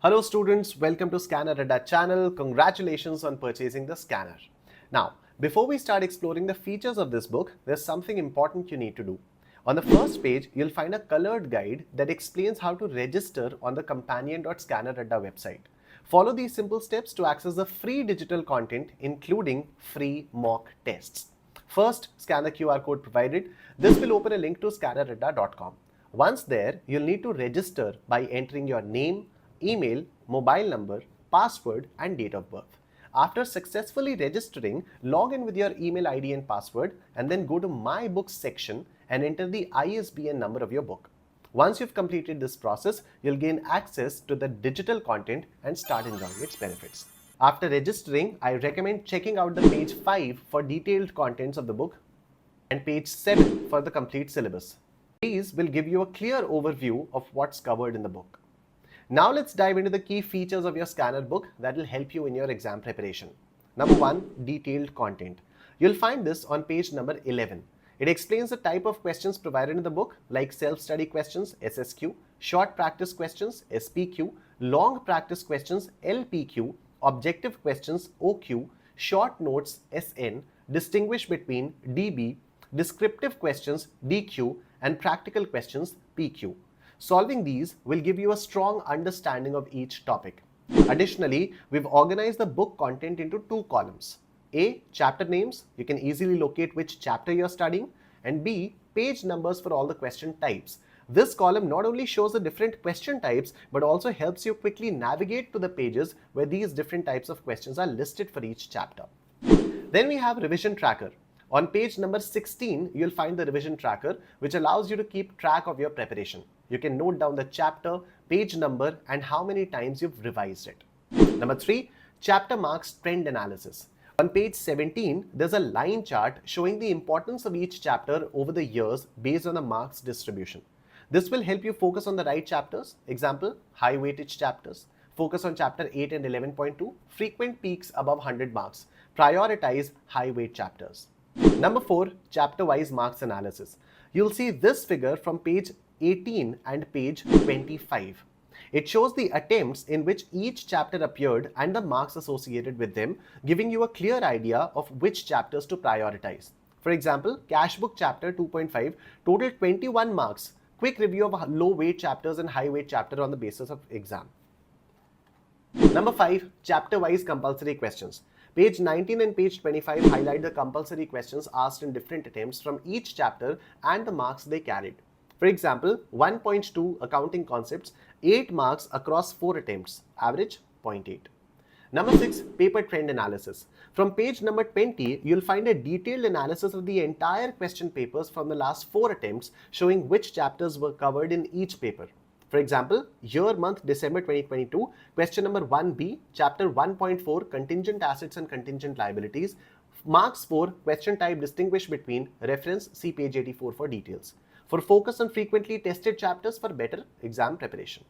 Hello students, welcome to Scanner Adda channel. Congratulations on purchasing the scanner. Now, before we start exploring the features of this book, there's something important you need to do. On the first page, you'll find a colored guide that explains how to register on the companion.scanneradda website. Follow these simple steps to access the free digital content, including free mock tests. First, scan the QR code provided. This will open a link to scanneradda.com. Once there, you'll need to register by entering your name, email, mobile number, password, and date of birth. After successfully registering, log in with your email ID and password and then go to My Books section and enter the ISBN number of your book. Once you've completed this process, you'll gain access to the digital content and start enjoying its benefits. After registering, I recommend checking out the page 5 for detailed contents of the book and page 7 for the complete syllabus. These will give you a clear overview of what's covered in the book. Now let's dive into the key features of your scanner book that will help you in your exam preparation. Number 1, detailed content. You'll find this on page number 11. It explains the type of questions provided in the book like self-study questions, SSQ, short practice questions, SPQ, long practice questions, LPQ, objective questions, OQ, short notes, SN, distinguish between DB, descriptive questions, DQ, and practical questions, PQ. Solving these will give you a strong understanding of each topic. Additionally, we've organized the book content into 2 columns. A, chapter names, you can easily locate which chapter you're studying, and B, page numbers for all the question types. This column not only shows the different question types, but also helps you quickly navigate to the pages where these different types of questions are listed for each chapter. Then we have revision tracker. On page number 16, you'll find the revision tracker, which allows you to keep track of your preparation. You can note down the chapter, page number, and how many times you've revised it. Number 3, chapter marks trend analysis. On page 17, there's a line chart showing the importance of each chapter over the years based on the marks distribution. This will help you focus on the right chapters. Example, high weightage chapters. Focus on chapter 8 and 11.2, frequent peaks above 100 marks. Prioritize high weight chapters. Number 4, chapter-wise marks analysis. You'll see this figure from page 18 and page 25. It shows the attempts in which each chapter appeared and the marks associated with them, giving you a clear idea of which chapters to prioritize. For example, Cash Book chapter 2.5 total 21 marks. Quick review of low weight chapters and high weight chapter on the basis of exam. Number 5, chapter-wise compulsory questions. Page 19 and page 25 highlight the compulsory questions asked in different attempts from each chapter and the marks they carried. For example, 1.2 accounting concepts, 8 marks across 4 attempts, average 0.8. Number 6, paper trend analysis. From page number 20, you'll find a detailed analysis of the entire question papers from the last 4 attempts, showing which chapters were covered in each paper. For example, year month December 2022, question number 1B, chapter 1.4, contingent assets and contingent liabilities, marks for question type distinguish between, reference, see page 84 for details. For focus on frequently tested chapters for better exam preparation.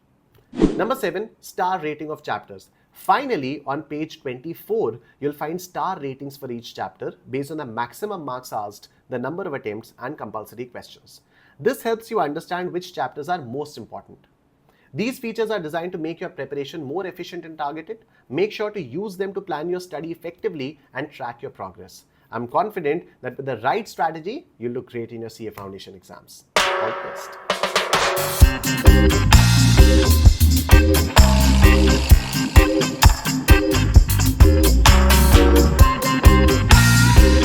Number 7, star rating of chapters. Finally, on page 24, you'll find star ratings for each chapter based on the maximum marks asked, the number of attempts, and compulsory questions. This helps you understand which chapters are most important. These features are designed to make your preparation more efficient and targeted. Make sure to use them to plan your study effectively and track your progress. I'm confident that with the right strategy, you'll look great in your CA Foundation exams. All the best.